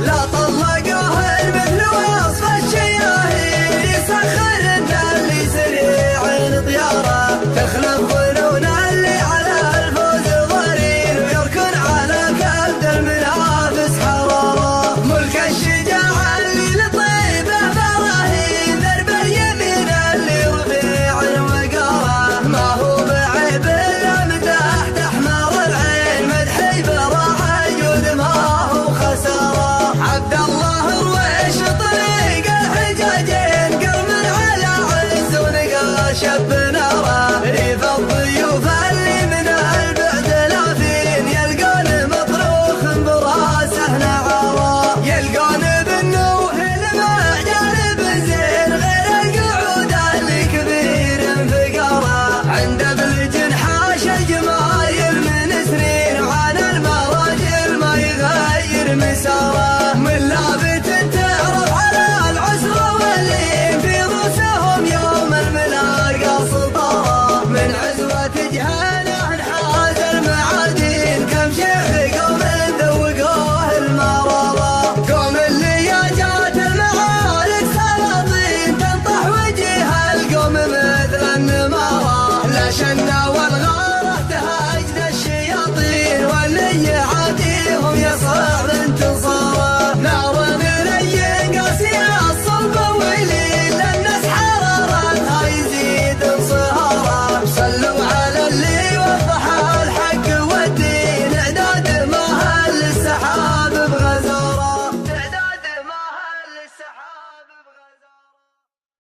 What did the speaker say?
لا طلقوه مثل وصف الشياهين، يسخر اللي سريع طياره تخلف ظنون اللي على الفوز ضرير، ويركن على كبد المنافس حراره. ملك الشجاعه اللي لطيبه براهين، درب اليمين اللي رفيع وقاره. ما هو بعيب الا مدح تحمر العين، مدحي براعه جود ما هو خساره. عبد الله رويش طريق الحجاجين، قرم على عز ونقاش بناره. ريف الضيوف اللي من البعد لافين، يلقون مطروخ براسه نعاره. يلقون بالنوه المعجل بزين، غير القعود اللي كبير انفقاره. عنده بالجنحاش جمايل من سنين، وعن المراجل ما يغير مساره. من لابت تعرف على العسر واللين، في رؤوسهم يوم الملاقى سطاره. من عزوة جهاله انحاز المعادين، كم شيخ قوم ذوقوه المراره. قوم اللي يا جات المعارك سلاطين، تنطح وجه القوم مثل النماره. لا شنا والغ